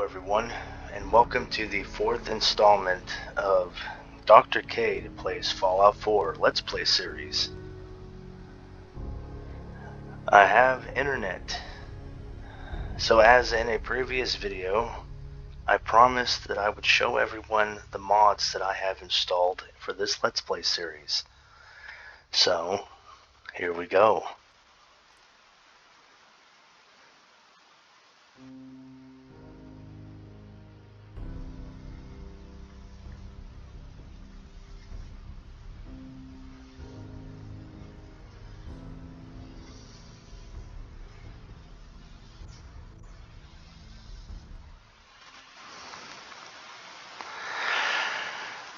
everyone, and welcome to the fourth installment of Dr. Kade Plays Fallout 4 Let's Play series. I have internet, so as in a previous video, I promised that I would show everyone the mods that I have installed for this Let's Play series. So, here we go.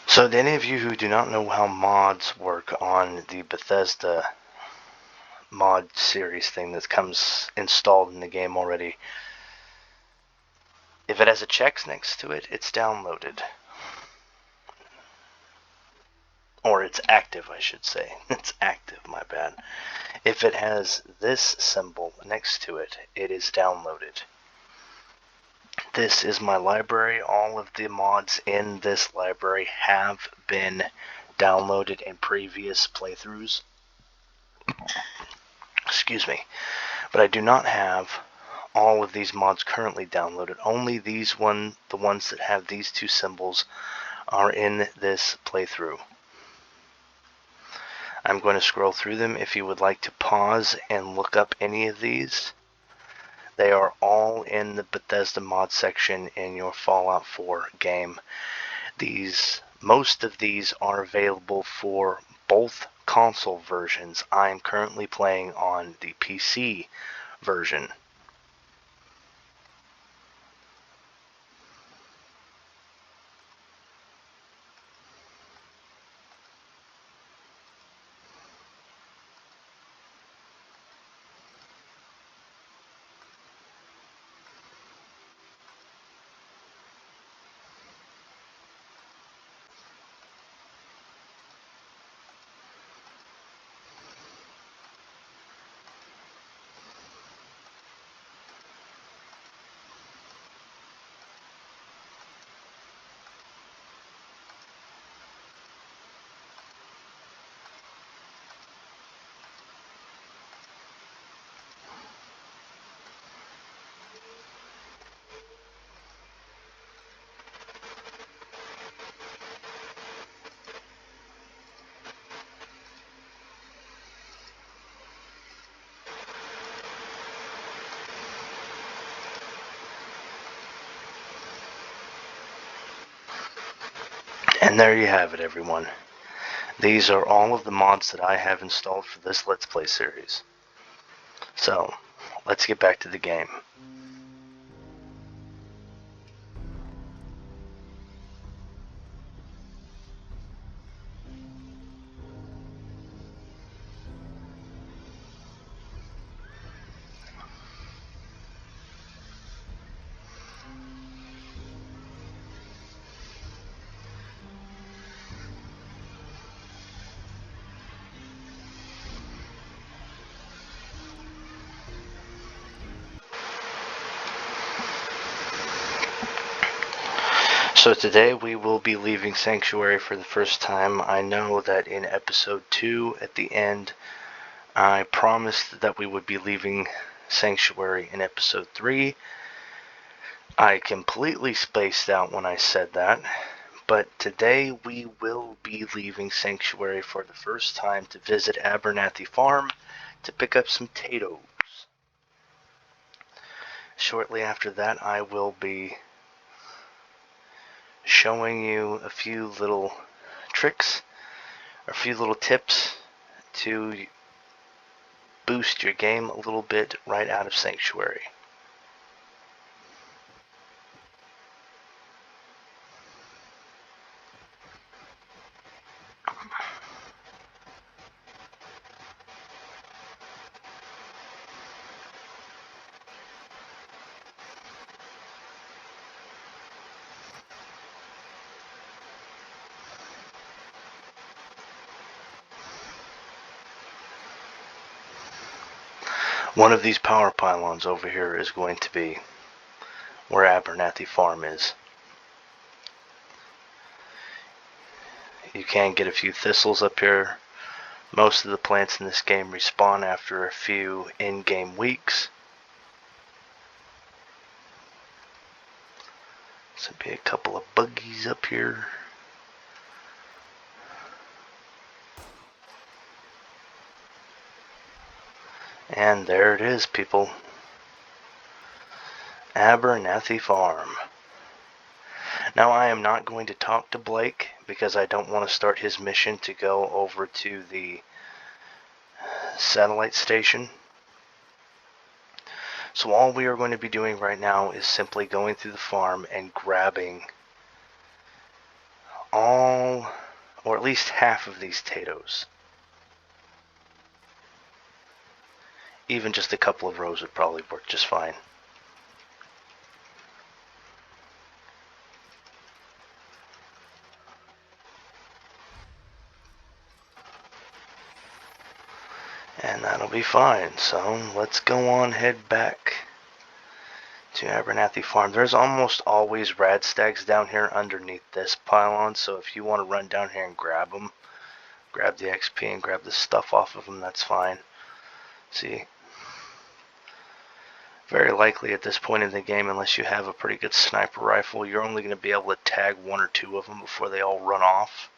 So to any of you who do not know how mods work on the Bethesda mod series thing that comes installed in the game already, if it has a check next to it, it's downloaded. Or it's active, I should say. It's active, my bad. If it has this symbol next to it, it is downloaded. This is my library. All of the mods in this library have been downloaded in previous playthroughs. Excuse me. But I do not have all of these mods currently downloaded. Only the ones that have these two symbols are in this playthrough. I'm going to scroll through them. If you would like to pause and look up any of these, they are all in the Bethesda mod section in your Fallout 4 game. Most of these are available for both console versions. I am currently playing on the PC version. And there you have it, everyone. These are all of the mods that I have installed for this Let's Play series. So, let's get back to the game. So today we will be leaving Sanctuary for the first time. I know that in episode 2 at the end, I promised that we would be leaving Sanctuary in episode 3. I completely spaced out when I said that, but today we will be leaving Sanctuary for the first time to visit Abernathy Farm to pick up some potatoes. Shortly after that, I will be showing you a few little tricks, a few little tips to boost your game a little bit right out of Sanctuary. One of these power pylons over here is going to be where Abernathy Farm is. You can get a few thistles up here. Most of the plants in this game respawn after a few in-game weeks. So be a couple of buggies up here. And there it is, people. Abernathy Farm. Now I am not going to talk to Blake because I don't want to start his mission to go over to the satellite station. So all we are going to be doing right now is simply going through the farm and grabbing all, or at least half of these potatoes. Even just a couple of rows would probably work just fine. And that'll be fine. So let's go on, head back to Abernathy Farm. There's almost always radstags down here underneath this pylon, so if you want to run down here and grab them, grab the XP and grab the stuff off of them, that's fine. See, very likely at this point in the game, unless you have a pretty good sniper rifle, you're only going to be able to tag one or two of them before they all run off.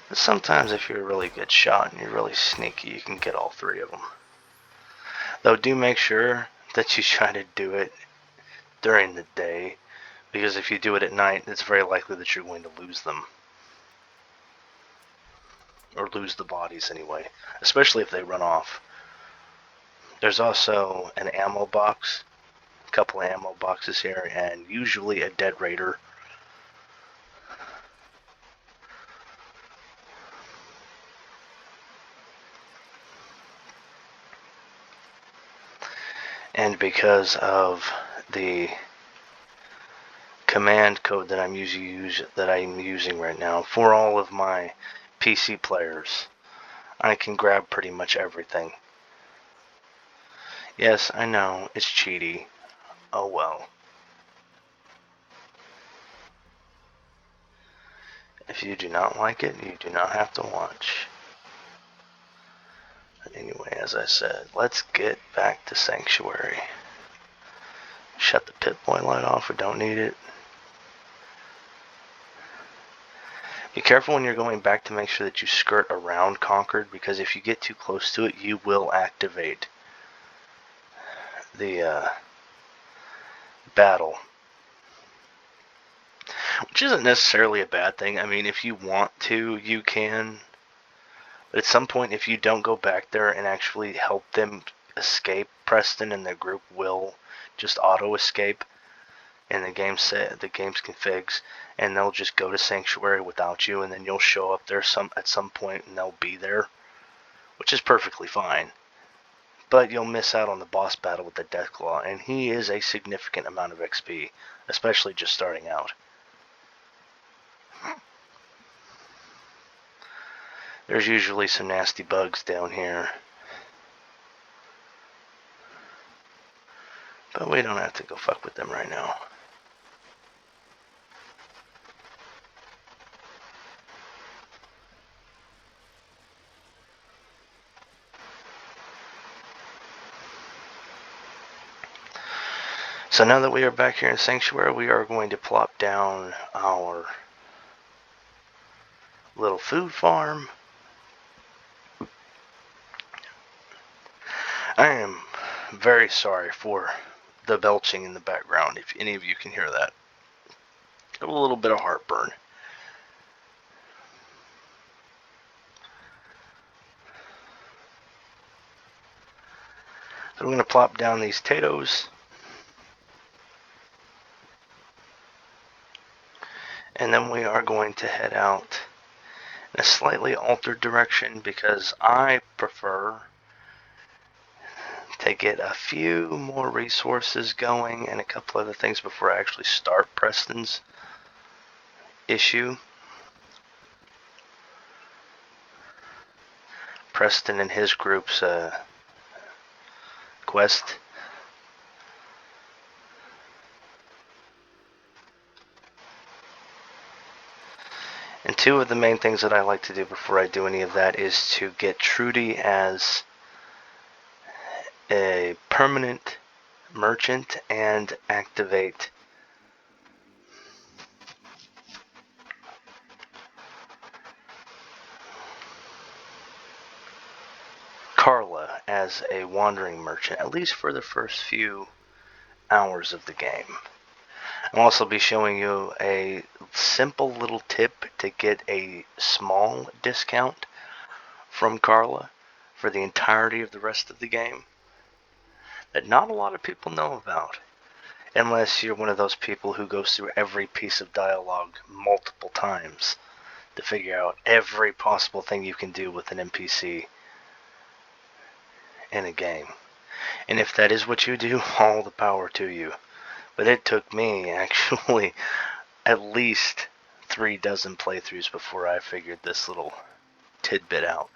But sometimes if you're a really good shot and you're really sneaky, you can get all three of them. Though do make sure that you try to do it during the day, because if you do it at night, it's very likely that you're going to lose them. Or lose the bodies anyway, especially if they run off. There's also an ammo box, a couple of ammo boxes here, and usually a dead raider. And because of the command code that I'm using right now for all of my PC players, I can grab pretty much everything. Yes, I know, it's cheaty. Oh well. If you do not like it, you do not have to watch. But anyway, as I said, let's get back to Sanctuary. Shut the Pip-Boy light off, we don't need it. Be careful when you're going back to make sure that you skirt around Concord, because if you get too close to it, you will activate the battle. Which isn't necessarily a bad thing. I mean, if you want to, you can. But at some point, if you don't go back there and actually help them escape, Preston and the group will just auto-escape in the game's configs, and they'll just go to Sanctuary without you, and then you'll show up there at some point, and they'll be there, which is perfectly fine. But you'll miss out on the boss battle with the Deathclaw, and he is a significant amount of XP, especially just starting out. There's usually some nasty bugs down here, but we don't have to go fuck with them right now. So now that we are back here in Sanctuary, we are going to plop down our little food farm. I am very sorry for the belching in the background, if any of you can hear that. A little bit of heartburn. So we're going to plop down these potatoes. And then we are going to head out in a slightly altered direction, because I prefer to get a few more resources going and a couple other things before I actually start Preston's issue. Preston and his group's quest. And two of the main things that I like to do before I do any of that is to get Trudy as a permanent merchant and activate Carla as a wandering merchant, at least for the first few hours of the game. I'll also be showing you a simple little tip to get a small discount from Carla for the entirety of the rest of the game that not a lot of people know about, unless you're one of those people who goes through every piece of dialogue multiple times to figure out every possible thing you can do with an NPC in a game. And if that is what you do, all the power to you. But it took me, actually, at least 3 dozen playthroughs before I figured this little tidbit out.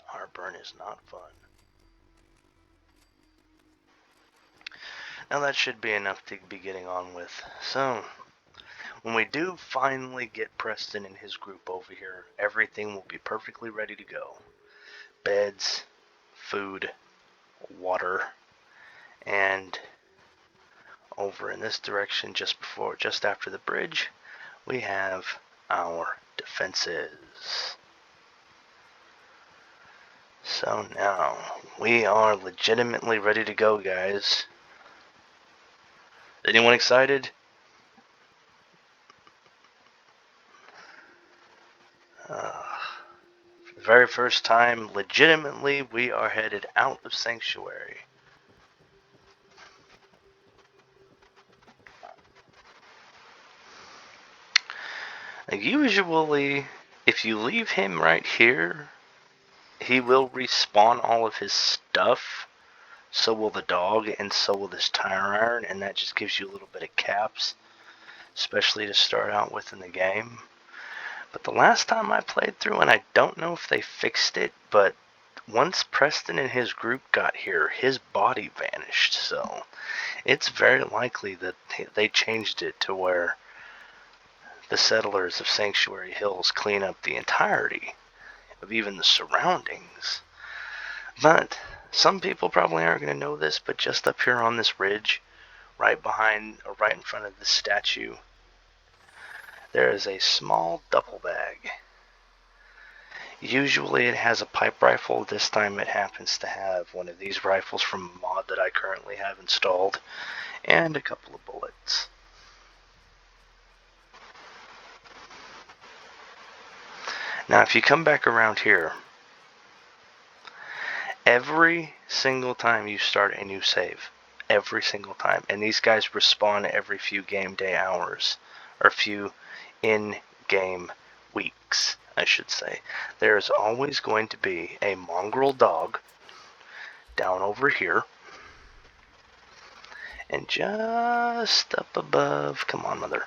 Heartburn is not fun. Now that should be enough to be getting on with. So, when we do finally get Preston and his group over here, everything will be perfectly ready to go. Beds, food, water, and over in this direction, just after the bridge, we have our defenses. So now, we are legitimately ready to go, guys. Anyone excited? For the very first time, legitimately, we are headed out of Sanctuary. Usually, if you leave him right here, he will respawn all of his stuff. So will the dog, and so will this tire iron, and that just gives you a little bit of caps, especially to start out with in the game. But the last time I played through, and I don't know if they fixed it, but once Preston and his group got here, his body vanished. So it's very likely that they changed it to where the settlers of Sanctuary Hills clean up the entirety of even the surroundings. But some people probably aren't going to know this, but just up here on this ridge, right behind or right in front of this statue, there is a small duffel bag. Usually it has a pipe rifle. This time it happens to have one of these rifles from a mod that I currently have installed, and a couple of bullets. Now if you come back around here, every single time you start a new save, every single time, and these guys respawn every few game day hours, or few in-game weeks, I should say, there is always going to be a mongrel dog down over here, and just up above, come on mother,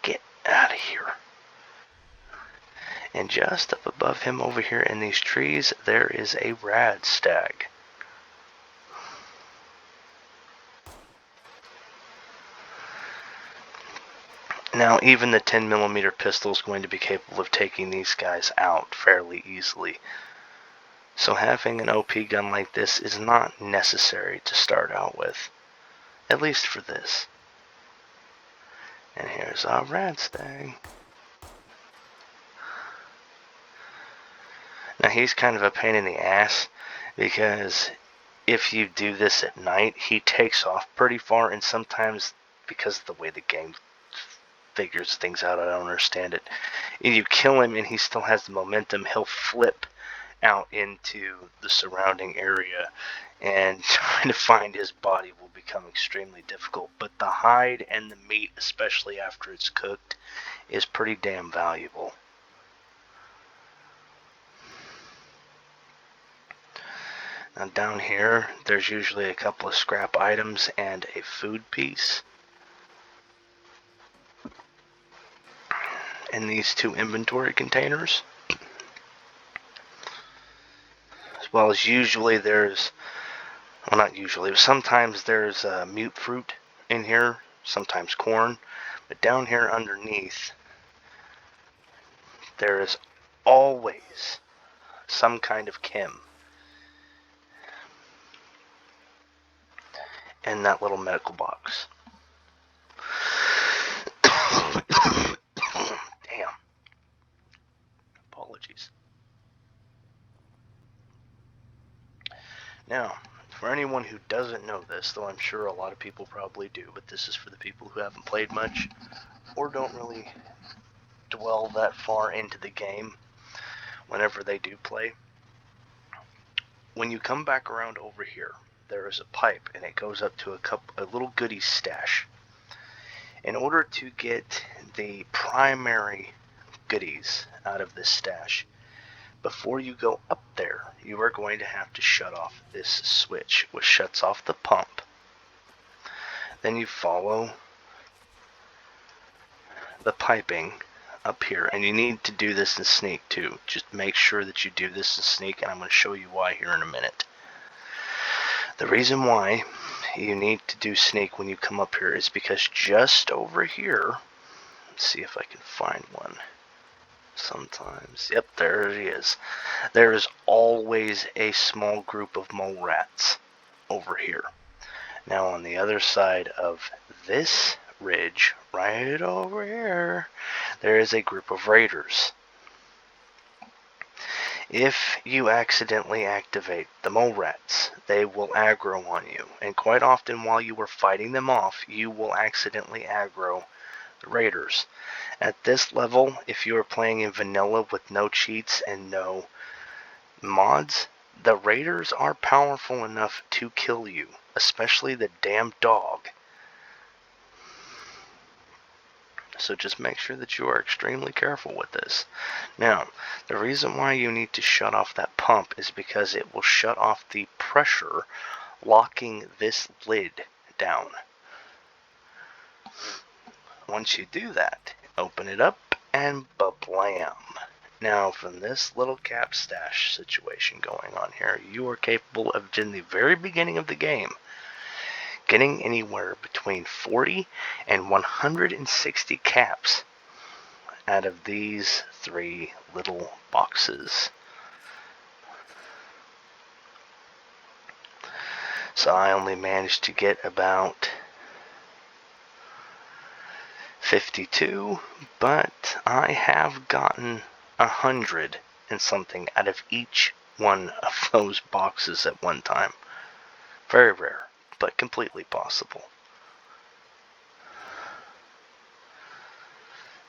get out of here. And just up above him over here in these trees, there is a rad stag. Now, even the 10mm pistol is going to be capable of taking these guys out fairly easily. So having an OP gun like this is not necessary to start out with. At least for this. And here's our rad stag. Now he's kind of a pain in the ass, because if you do this at night, he takes off pretty far, and sometimes, because of the way the game figures things out, I don't understand it. If you kill him and he still has the momentum, he'll flip out into the surrounding area, and trying to find his body will become extremely difficult. But the hide and the meat, especially after it's cooked, is pretty damn valuable. Now down here, there's usually a couple of scrap items and a food piece. In these two inventory containers. As well as usually there's, well, not usually, but sometimes there's mute fruit in here, sometimes corn. But down here underneath, there is always some kind of chem in that little medical box. Damn. Apologies. Now, for anyone who doesn't know this, though I'm sure a lot of people probably do, but this is for the people who haven't played much or don't really dwell that far into the game whenever they do play. When you come back around over here, there is a pipe and it goes up to a little goodie stash. In order to get the primary goodies out of this stash, before you go up there, you are going to have to shut off this switch, which shuts off the pump. Then you follow the piping up here, and you need to do this in sneak too. Just make sure that you do this in sneak, and I'm going to show you why here in a minute. The reason why you need to do sneak when you come up here is because just over here, let's see if I can find one. Sometimes, yep, there he is. There is always a small group of mole rats over here. Now on the other side of this ridge, right over here, there is a group of raiders. If you accidentally activate the mole rats, they will aggro on you, and quite often while you are fighting them off, you will accidentally aggro the raiders. At this level, if you are playing in vanilla with no cheats and no mods, the raiders are powerful enough to kill you, especially the damn dog. So just make sure that you are extremely careful with this. Now, the reason why you need to shut off that pump is because it will shut off the pressure, locking this lid down. Once you do that, open it up and ba-blam. Now, from this little cap stash situation going on here, you are capable of, in the very beginning of the game, getting anywhere between 40 and 160 caps out of these three little boxes. So I only managed to get about 52, but I have gotten 100 and something out of each one of those boxes at one time. Very rare, but completely possible.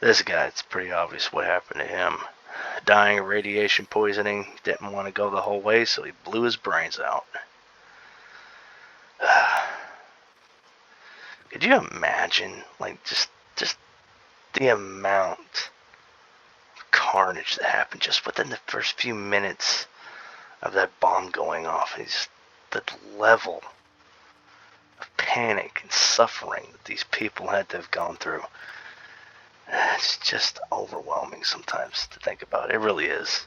This guy, it's pretty obvious what happened to him. Dying of radiation poisoning, didn't want to go the whole way, so he blew his brains out. Could you imagine, like, just the amount of carnage that happened just within the first few minutes of that bomb going off? And just the level of panic and suffering that these people had to have gone through. It's just overwhelming sometimes to think about. It really is.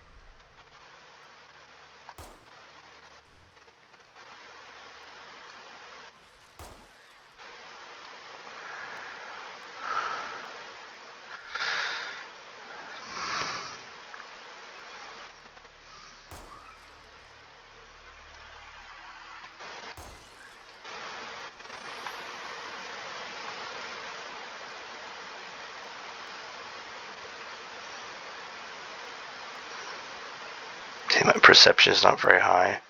See, my perception is not very high,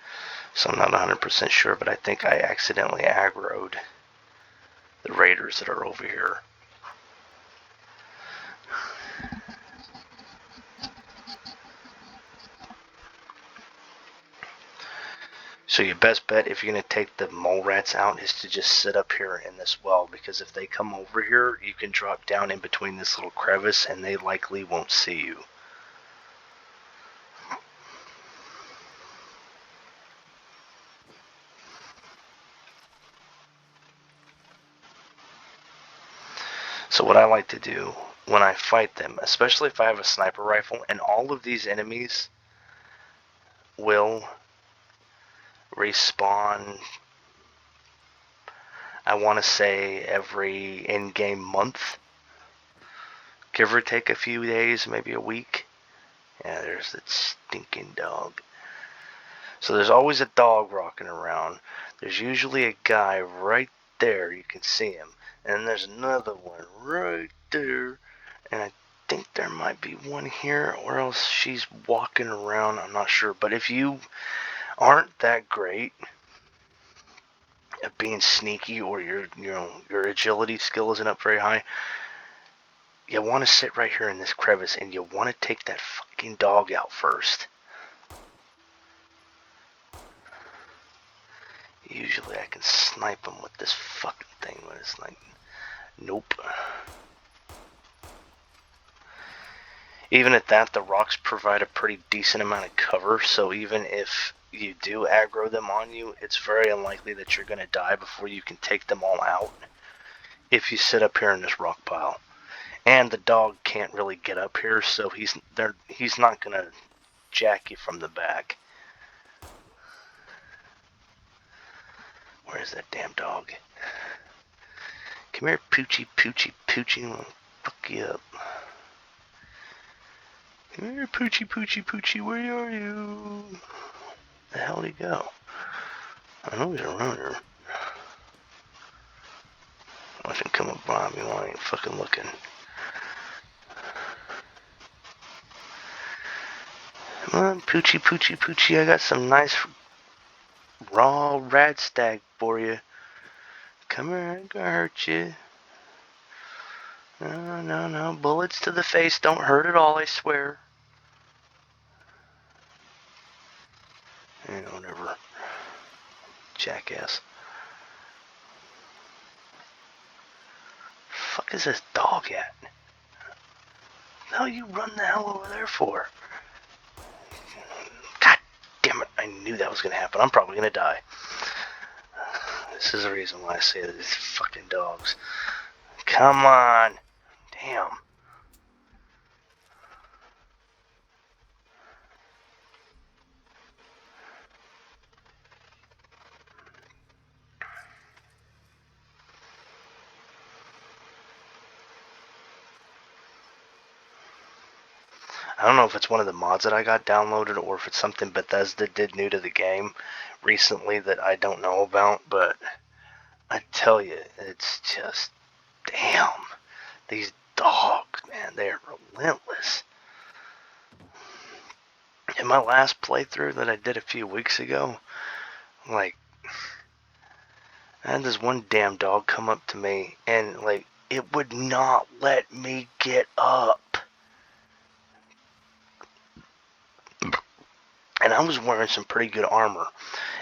so I'm not 100% sure, but I think I accidentally aggroed the raiders that are over here. So your best bet if you're going to take the mole rats out is to just sit up here in this well, because if they come over here, you can drop down in between this little crevice and they likely won't see you. So what I like to do when I fight them, especially if I have a sniper rifle, and all of these enemies will respawn, I want to say every in-game month, give or take a few days, maybe a week. Yeah, there's that stinking dog. So there's always a dog walking around. There's usually a guy right there, you can see him. And then there's another one right there. And I think there might be one here, or else she's walking around, I'm not sure. But if you aren't that great at being sneaky, or your agility skill isn't up very high, you want to sit right here in this crevice and you want to take that fucking dog out first. Usually I can snipe him with this fucking thing, but it's like, nope. Even at that, the rocks provide a pretty decent amount of cover, so even if you do aggro them on you, it's very unlikely that you're going to die before you can take them all out if you sit up here in this rock pile. And the dog can't really get up here, so he's not going to jack you from the back. Where's that damn dog? Come here, Poochie, Poochie, Poochie. I'll fuck you up. Come here, Poochie, Poochie, Poochie. Where are you? The hell did he go? I know he's around here. Watch him come up behind me while I ain't fucking looking. Come on, Poochie, Poochie, Poochie. I got some nice raw rat stag for you. Come here, I ain't gonna hurt you. No. Bullets to the face don't hurt at all, I swear. Whatever. Jackass. Fuck is this dog at? No, you run the hell over there for? God damn it, I knew that was gonna happen. I'm probably gonna die. This is the reason why I say that these fucking dogs. Come on. Damn. I don't know if it's one of the mods that I got downloaded or if it's something Bethesda did new to the game recently that I don't know about, but I tell you, it's just, damn, these dogs, man, they're relentless. In my last playthrough that I did a few weeks ago, like, I had this one damn dog come up to me and, like, it would not let me get up. And I was wearing some pretty good armor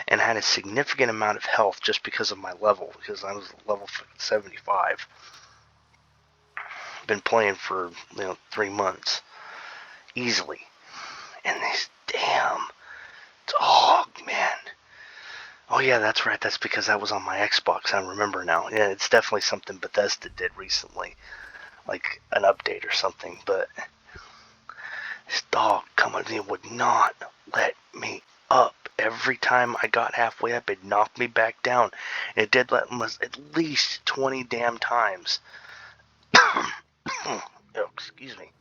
and had a significant amount of health just because of my level, because I was level 75. Been playing for 3 months easily, and this damn dog, man. Oh yeah, that's right, that's because I was on my Xbox. I remember now. Yeah, it's definitely something Bethesda did recently, like an update or something. But this dog coming in would not let me up. Every time I got halfway up, it knocked me back down. It did that at least 20 damn times. Oh, excuse me.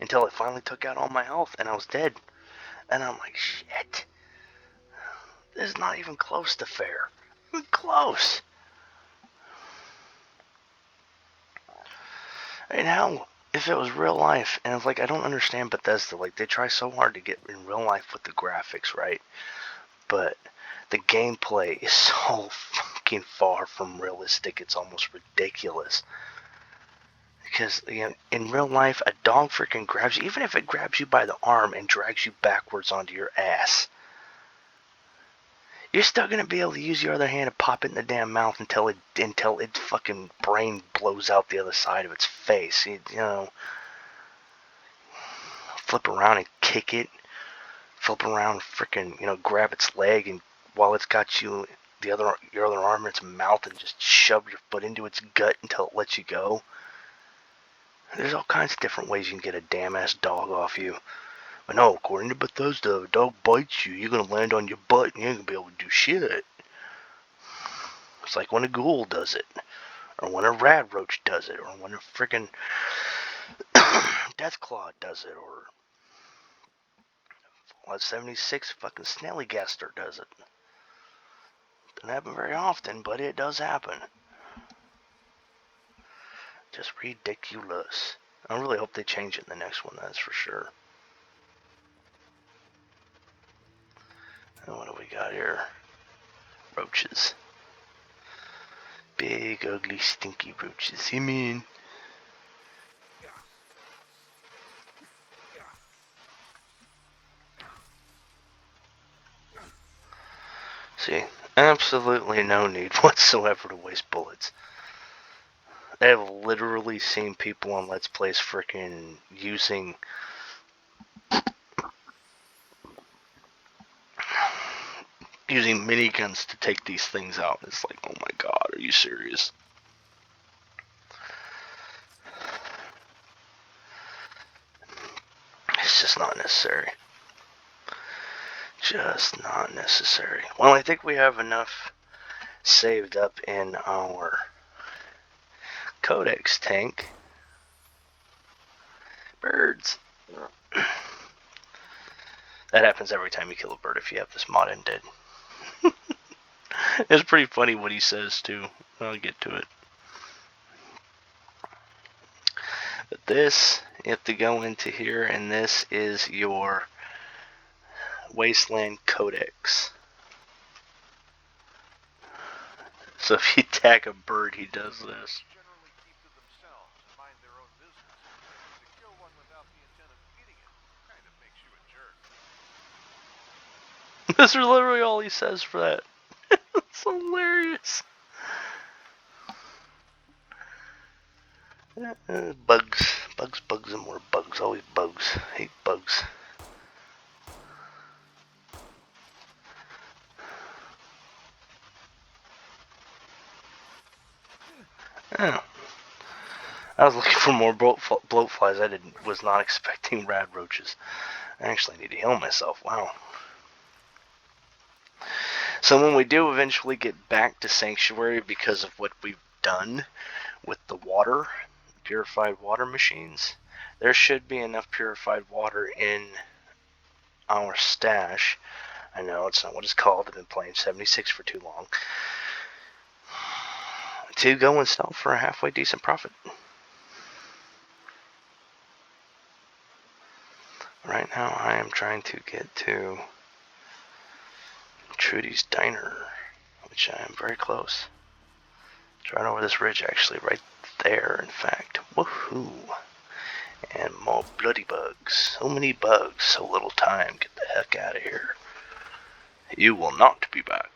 Until it finally took out all my health and I was dead. And I'm like, shit. This is not even close to fair. Even close. Right now, if it was real life, and it's like, I don't understand Bethesda. Like, they try so hard to get in real life with the graphics, right? But the gameplay is so fucking far from realistic, it's almost ridiculous. Because, in real life, a dog freaking grabs you, even if it grabs you by the arm and drags you backwards onto your ass. You're still gonna be able to use your other hand to pop it in the damn mouth until its fucking brain blows out the other side of its face. Flip around and kick it. Flip around, freaking, grab its leg, and while it's got your other arm in its mouth, and just shove your foot into its gut until it lets you go. There's all kinds of different ways you can get a damn ass dog off you. But no, according to Bethesda, if a dog bites you, you're gonna land on your butt and you ain't gonna be able to do shit. It's like when a ghoul does it, or when a rad roach does it, or when a freaking deathclaw does it, or 76 fucking snallygaster does it. Doesn't happen very often, but it does happen. Just ridiculous. I really hope they change it in the next one, that's for sure. And what do we got here? Roaches. Big, ugly, stinky roaches. You mean? See, absolutely no need whatsoever to waste bullets. I have literally seen people on Let's Plays freaking using miniguns to take these things out. It's like, oh my god, are you serious? It's just not necessary. Just not necessary. Well, I think we have enough saved up in our codex tank. Birds. That happens every time you kill a bird if you have this mod ended. It's pretty funny what he says too. I'll get to it. But this, you have to go into here, and this is your Wasteland Codex. So if you attack a bird, he does this. That's literally all he says for that. It's hilarious. Bugs, and more bugs. Always bugs. Hate bugs. Oh. I was looking for more bloatflies. I was not expecting rad roaches. I actually need to heal myself. Wow. So when we do eventually get back to Sanctuary, because of what we've done with the water, purified water machines, there should be enough purified water in our stash. I know it's not what it's called. I've been playing 76 for too long. To go and sell for a halfway decent profit. Right now I am trying to get to Trudy's Diner, which I am very close. It's right over this ridge, actually, right there, in fact. Woohoo! And more bloody bugs. So many bugs, so little time. Get the heck out of here. You will not be back.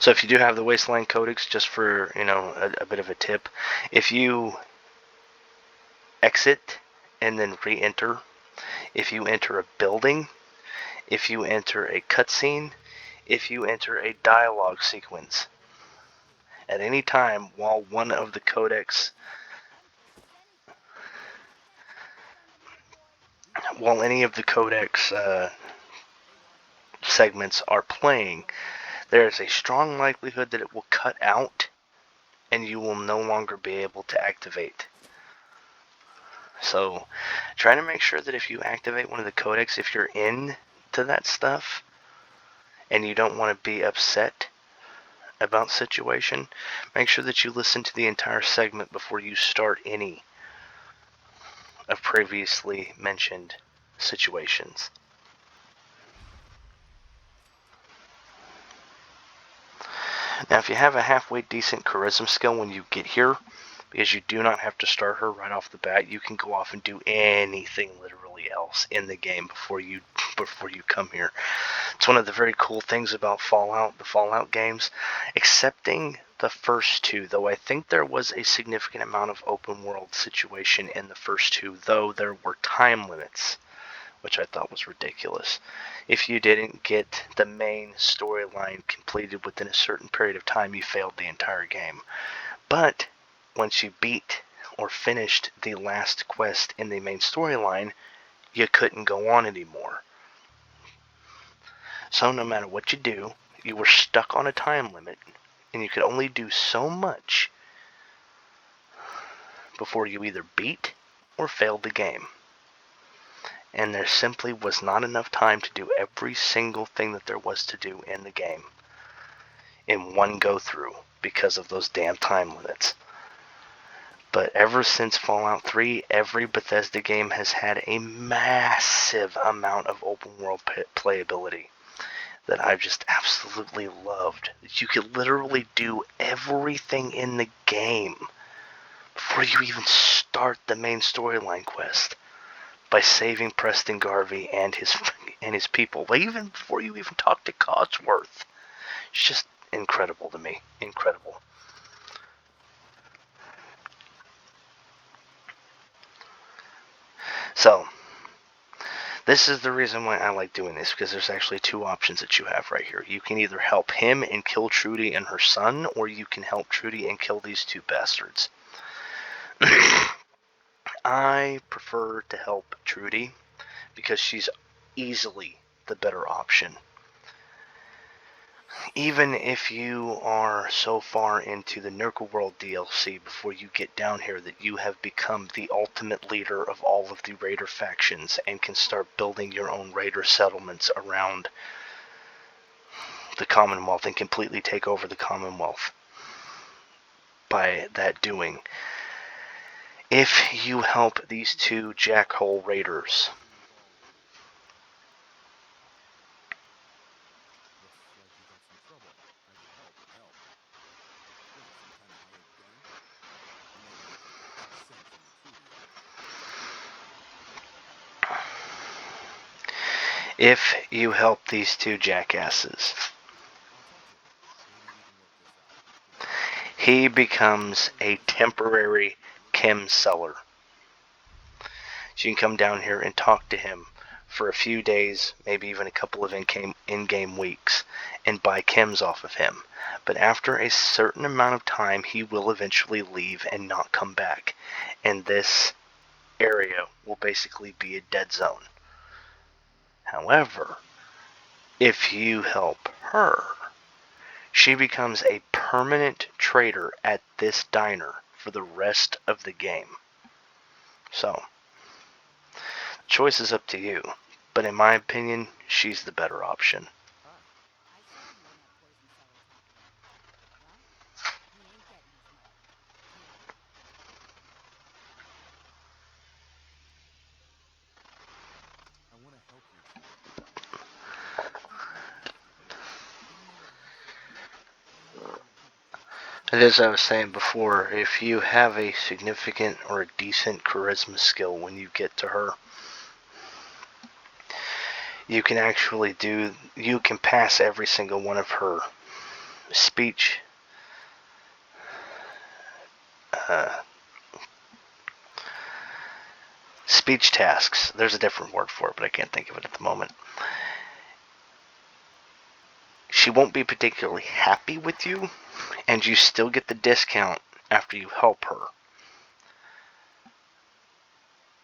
So if you do have the Wasteland Codex, just for, a bit of a tip, if you exit and then re-enter, if you enter a building, if you enter a cutscene, if you enter a dialogue sequence, at any time while one of the codex, while any of the codex segments are playing, there is a strong likelihood that it will cut out and you will no longer be able to activate. So try to make sure that if you activate one of the codecs, if you're in to that stuff and you don't want to be upset about situation, make sure that you listen to the entire segment before you start any of previously mentioned situations. Now, if you have a halfway decent charisma skill when you get here, because you do not have to start her right off the bat, you can go off and do anything literally else in the game before you come here. It's one of the very cool things about Fallout, the Fallout games, excepting the first two, though I think there was a significant amount of open world situation in the first two, though there were time limits, which I thought was ridiculous. If you didn't get the main storyline completed within a certain period of time, you failed the entire game. But once you beat or finished the last quest in the main storyline, you couldn't go on anymore. So no matter what you do, you were stuck on a time limit, and you could only do so much before you either beat or failed the game. And there simply was not enough time to do every single thing that there was to do in the game in one go through because of those damn time limits. But ever since Fallout 3, every Bethesda game has had a massive amount of open world playability that I've just absolutely loved. You could literally do everything in the game before you even start the main storyline quest by saving Preston Garvey and his people. Like, even before you even talk to Codsworth. It's just incredible to me. Incredible. So, this is the reason why I like doing this, because there's actually two options that you have right here. You can either help him and kill Trudy and her son, or you can help Trudy and kill these two bastards. I prefer to help Trudy because she's easily the better option. Even if you are so far into the Nurgle World DLC before you get down here that you have become the ultimate leader of all of the Raider factions and can start building your own Raider settlements around the Commonwealth and completely take over the Commonwealth by that doing. If you help these two Jackhole Raiders, if you help these two jackasses, he becomes a temporary chem seller. So you can come down here and talk to him for a few days, maybe even a couple of in-game weeks, and buy chems off of him. But after a certain amount of time, he will eventually leave and not come back. And this area will basically be a dead zone. However, if you help her, she becomes a permanent trader at this diner for the rest of the game. So, the choice is up to you, but in my opinion, she's the better option. And as I was saying before, if you have a significant or a decent charisma skill when you get to her, you can pass every single one of her speech tasks. There's a different word for it, but I can't think of it at the moment. She won't be particularly happy with you, and you still get the discount after you help her.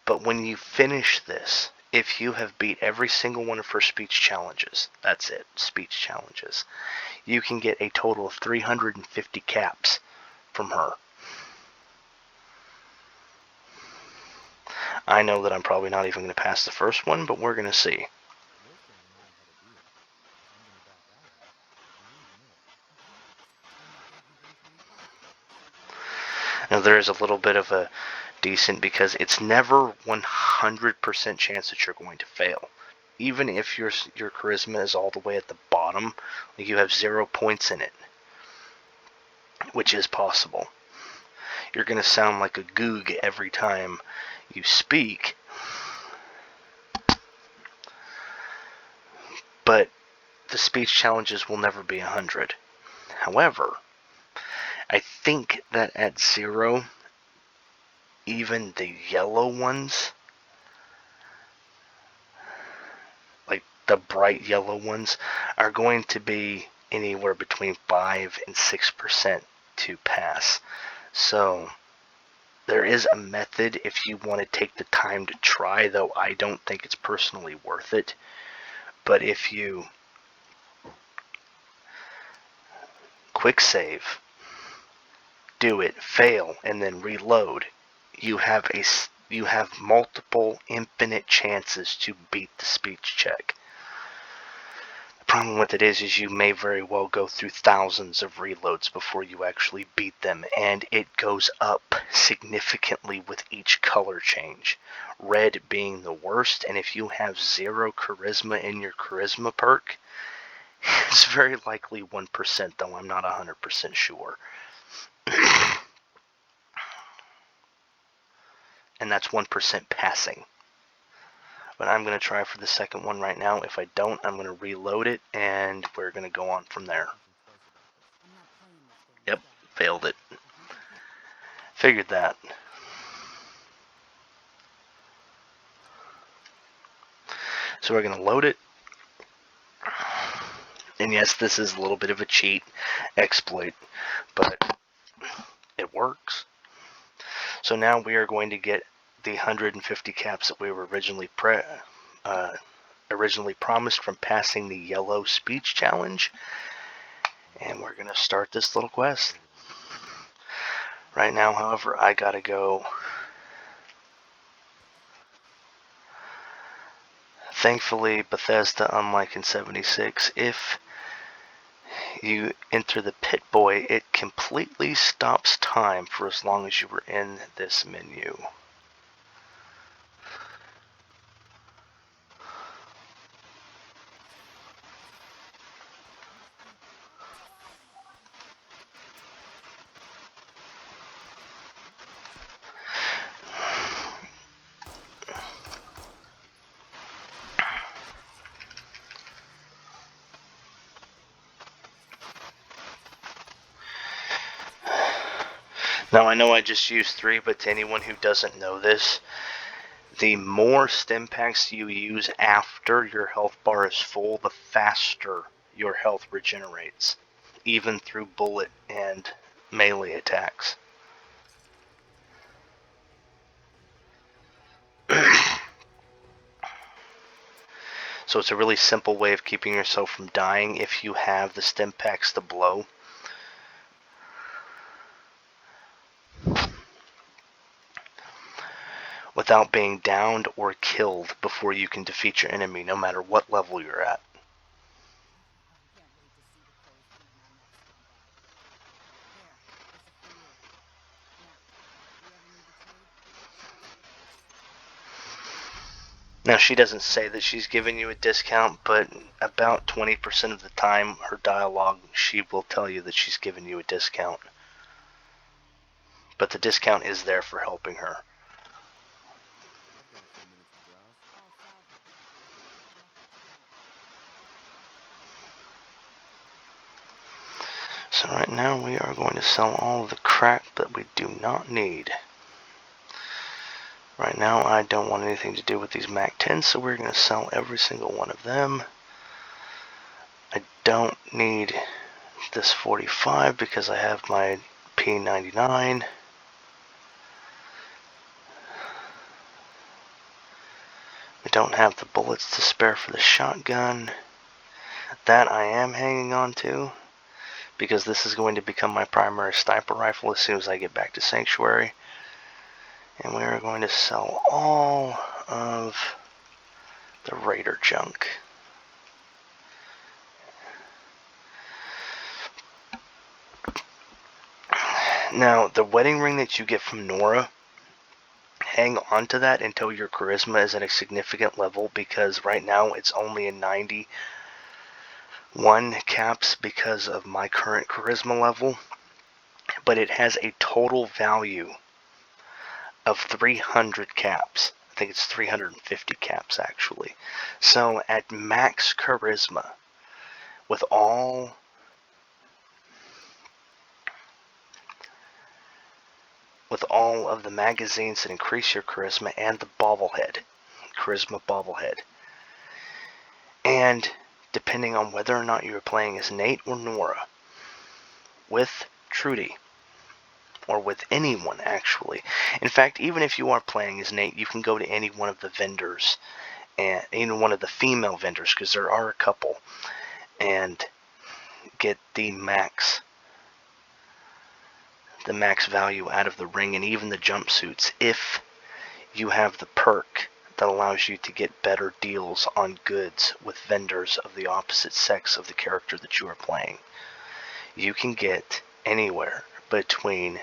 But when you finish this, if you have beat every single one of her speech challenges, that's it, speech challenges, you can get a total of 350 caps from her. I know that I'm probably not even going to pass the first one, but we're going to see. Now there is a little bit of a decent, because it's never 100% chance that you're going to fail. Even if your charisma is all the way at the bottom, like you have 0 points in it, which is possible. You're going to sound like a goog every time you speak, but the speech challenges will never be 100. However, I think that at 0, even the yellow ones, like the bright yellow ones, are going to be anywhere between 5 and 6% to pass. So there is a method if you want to take the time to try, though I don't think it's personally worth it. But if you quick save, do it, fail, and then reload, you have multiple infinite chances to beat the speech check. The problem with it is you may very well go through thousands of reloads before you actually beat them, and it goes up significantly with each color change. Red being the worst, and if you have 0 charisma in your charisma perk, it's very likely 1%, though I'm not 100% sure. And that's 1% passing. But I'm going to try for the second one right now. If I don't, I'm going to reload it, and we're going to go on from there. Yep, failed it. Figured that. So we're going to load it. And yes, this is a little bit of a cheat exploit, but it works. So now we are going to get the 150 caps that we were originally promised from passing the yellow speech challenge. And we're going to start this little quest. Right now, however, I gotta go. Thankfully, Bethesda, unlike in 76, if you enter the Pit Boy, it completely stops time for as long as you were in this menu. Now, I know I just used 3, but to anyone who doesn't know this, the more stim packs you use after your health bar is full, the faster your health regenerates, even through bullet and melee attacks. So it's a really simple way of keeping yourself from dying if you have the stim packs to blow. Without being downed or killed before you can defeat your enemy, no matter what level you're at. Now, she doesn't say that she's giving you a discount, but about 20% of the time, her dialogue, she will tell you that she's giving you a discount. But the discount is there for helping her. So right now we are going to sell all of the crap that we do not need. Right now I don't want anything to do with these MAC 10s, so we're going to sell every single one of them. I don't need this 45 because I have my P99. We don't have the bullets to spare for the shotgun. That I am hanging on to, because this is going to become my primary sniper rifle as soon as I get back to Sanctuary. And we are going to sell all of the Raider junk. Now, the wedding ring that you get from Nora, hang on to that until your charisma is at a significant level, because right now it's only a 91 caps because of my current charisma level. but it has a total value of 300 caps. I think it's 350 caps, actually. So at max charisma, with all of the magazines that increase your charisma and the charisma bobblehead, and depending on whether or not you're playing as Nate or Nora, with Trudy, or with anyone, actually. In fact, even if you are playing as Nate, you can go to any one of the vendors, and even one of the female vendors, because there are a couple, and get the max value out of the ring and even the jumpsuits, if you have the perk that allows you to get better deals on goods with vendors of the opposite sex of the character that you are playing. You can get anywhere between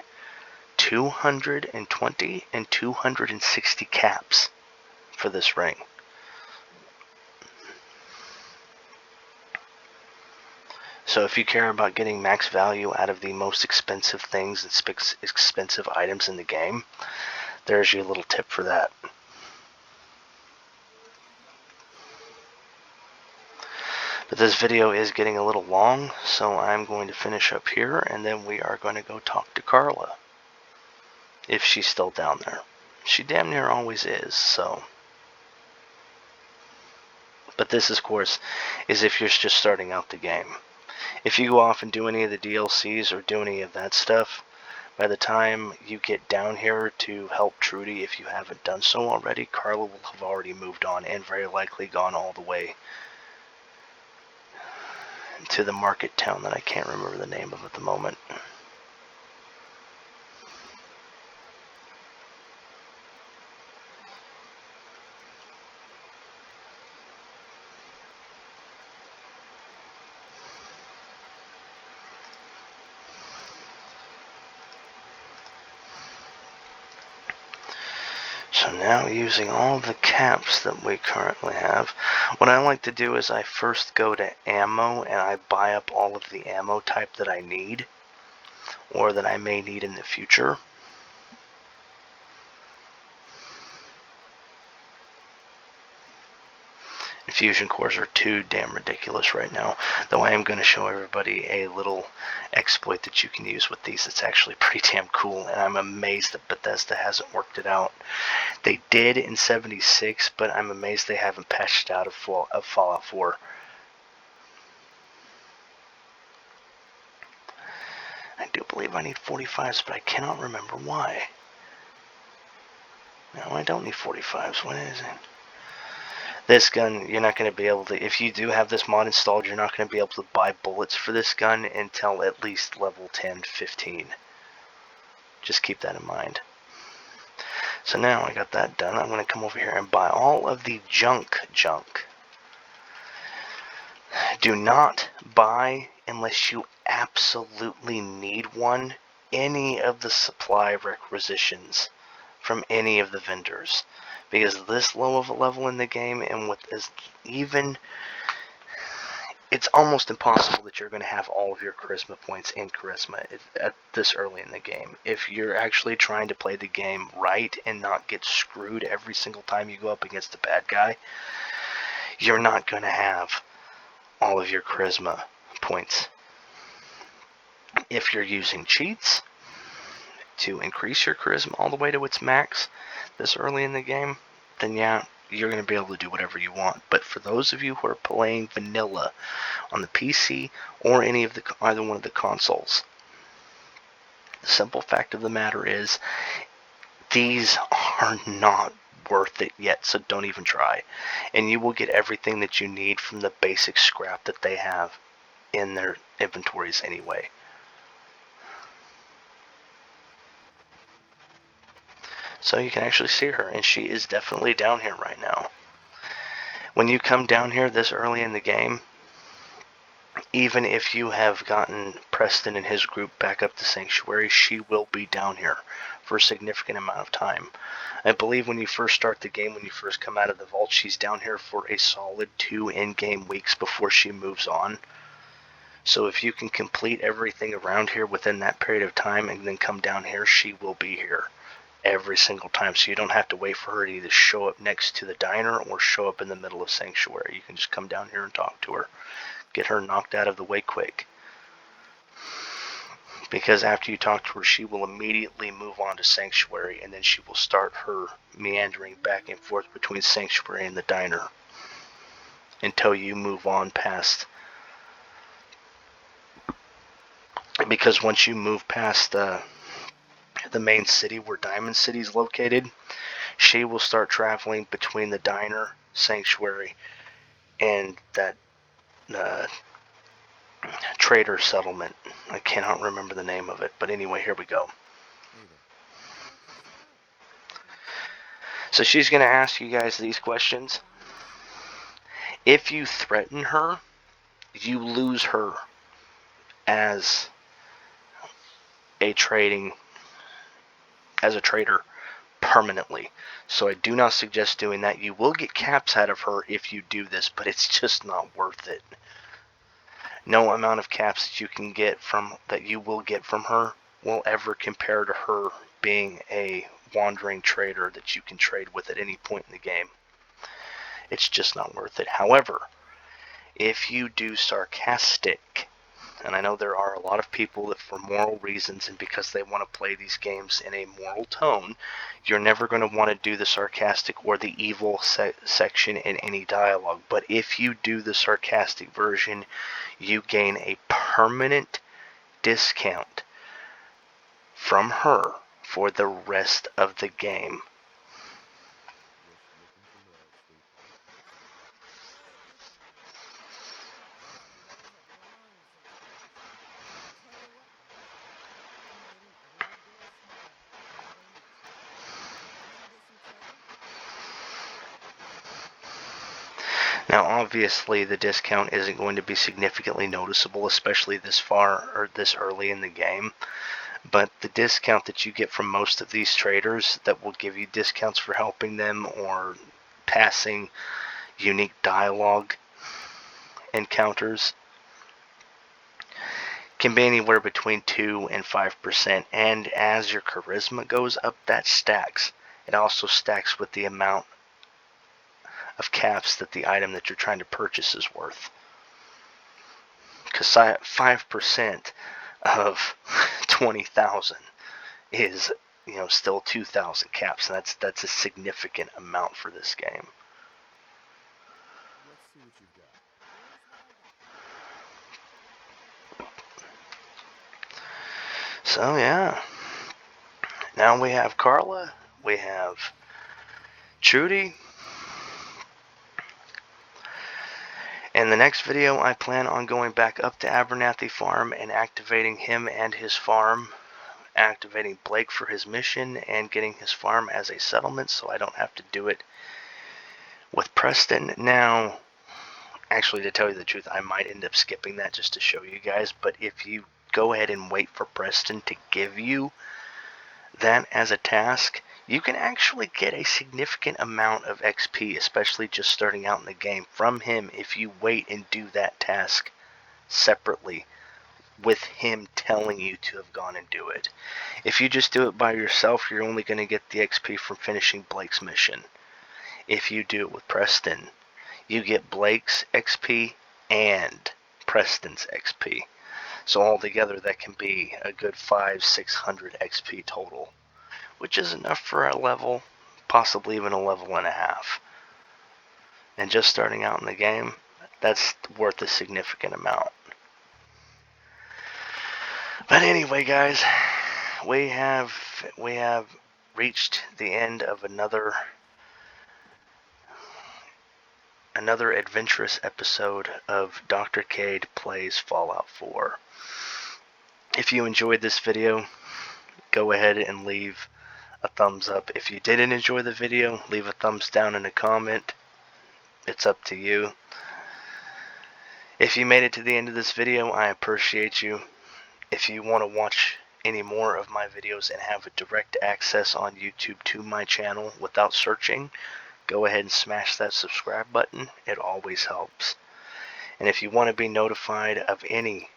220 and 260 caps for this ring. So if you care about getting max value out of the most expensive things and expensive items in the game, there's your little tip for that. But this video is getting a little long, so I'm going to finish up here, and then we are going to go talk to Carla, if she's still down there. She damn near always is, so. But this, of course, is if you're just starting out the game. If you go off and do any of the DLCs or do any of that stuff, by the time you get down here to help Trudy, if you haven't done so already, Carla will have already moved on and very likely gone all the way to the market town that I can't remember the name of at the moment. So now, using all the caps that we currently have, what I like to do is I first go to ammo and I buy up all of the ammo type that I need, or that I may need in the future. Fusion cores are too damn ridiculous right now, though I am going to show everybody a little exploit that you can use with these. It's actually pretty damn cool, and I'm amazed that Bethesda hasn't worked it out. They did in 76, but I'm amazed they haven't patched it out of Fallout 4. I do believe I need 45s, but I cannot remember why. No, I don't need 45s. What is it? This gun, you're not going to be able to, if you do have this mod installed, you're not going to be able to buy bullets for this gun until at least level 10, 15. Just keep that in mind. So now I got that done. I'm going to come over here and buy all of the junk. Do not buy, unless you absolutely need one, any of the supply requisitions from any of the vendors. Because this low of a level in the game, and with is even, it's almost impossible that you're going to have all of your charisma points in charisma at this early in the game. If you're actually trying to play the game right and not get screwed every single time you go up against a bad guy, you're not going to have all of your charisma points. If you're using cheats to increase your charisma all the way to its max this early in the game, then yeah, you're going to be able to do whatever you want. But for those of you who are playing vanilla on the PC or either one of the consoles, the simple fact of the matter is these are not worth it yet, so don't even try. And you will get everything that you need from the basic scrap that they have in their inventories anyway. So you can actually see her, and she is definitely down here right now. When you come down here this early in the game, even if you have gotten Preston and his group back up to Sanctuary, she will be down here for a significant amount of time. I believe when you first start the game, when you first come out of the vault, she's down here for a solid 2 in-game weeks before she moves on. So if you can complete everything around here within that period of time and then come down here, she will be here every single time. So you don't have to wait for her to either show up next to the diner or show up in the middle of Sanctuary. You can just come down here and talk to her. Get her knocked out of the way quick. Because after you talk to her, she will immediately move on to Sanctuary, and then she will start her meandering back and forth between Sanctuary and the diner until you move on past. Because once you move past the main city where Diamond City is located, she will start traveling between the diner, Sanctuary, and that trader settlement. I cannot remember the name of it, but anyway, here we go. So she's going to ask you guys these questions. If you threaten her, you lose her as a trader permanently. So I do not suggest doing that. You will get caps out of her if you do this, but it's just not worth it. No amount of caps that you will get from her will ever compare to her being a wandering trader that you can trade with at any point in the game. It's just not worth it. However, if you do sarcastic, and I know there are a lot of people that for moral reasons and because they want to play these games in a moral tone, you're never going to want to do the sarcastic or the evil section in any dialogue. But if you do the sarcastic version, you gain a permanent discount from her for the rest of the game. Now, obviously, the discount isn't going to be significantly noticeable, especially this far or this early in the game. But the discount that you get from most of these traders that will give you discounts for helping them or passing unique dialogue encounters can be anywhere between 2 and 5%. And as your charisma goes up, that stacks. It also stacks with the amount of caps that the item that you're trying to purchase is worth. Because 5% of 20,000 is, still 2,000 caps, and that's a significant amount for this game. Let's see what you've got. So yeah, now we have Carla, we have Trudy. In the next video, I plan on going back up to Abernathy Farm and activating him and his farm, activating Blake for his mission, and getting his farm as a settlement so I don't have to do it with Preston. Now, actually, to tell you the truth, I might end up skipping that just to show you guys, but if you go ahead and wait for Preston to give you that as a task, you can actually get a significant amount of XP, especially just starting out in the game, from him if you wait and do that task separately with him telling you to have gone and do it. If you just do it by yourself, you're only going to get the XP from finishing Blake's mission. If you do it with Preston, you get Blake's XP and Preston's XP. So altogether that can be a good 500-600 XP total, which is enough for a level, possibly even a level and a half. And just starting out in the game, that's worth a significant amount. But anyway, guys, we have reached the end of another adventurous episode of Dr. Kade Plays Fallout 4. If you enjoyed this video, go ahead and leave a thumbs up. If you didn't enjoy the video, leave a thumbs down in a comment. It's up to you. If you made it to the end of this video, I appreciate you. If you want to watch any more of my videos and have direct access on YouTube to my channel without searching, go ahead and smash that subscribe button. It always helps. And if you want to be notified of any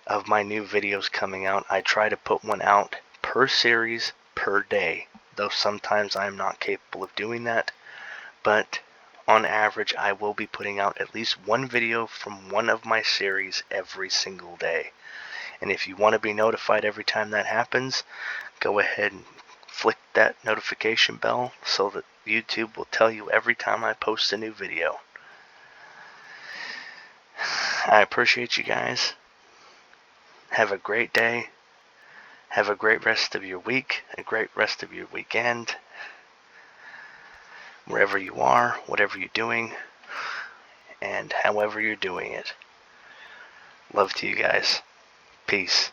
of my new videos coming out, I try to put one out per series per day, though sometimes I'm not capable of doing that. But on average, I will be putting out at least one video from one of my series every single day. And if you want to be notified every time that happens, go ahead and flick that notification bell so that YouTube will tell you every time I post a new video. I appreciate you guys. Have a great day. Have a great rest of your week, a great rest of your weekend. Wherever you are, whatever you're doing, and however you're doing it. Love to you guys. Peace.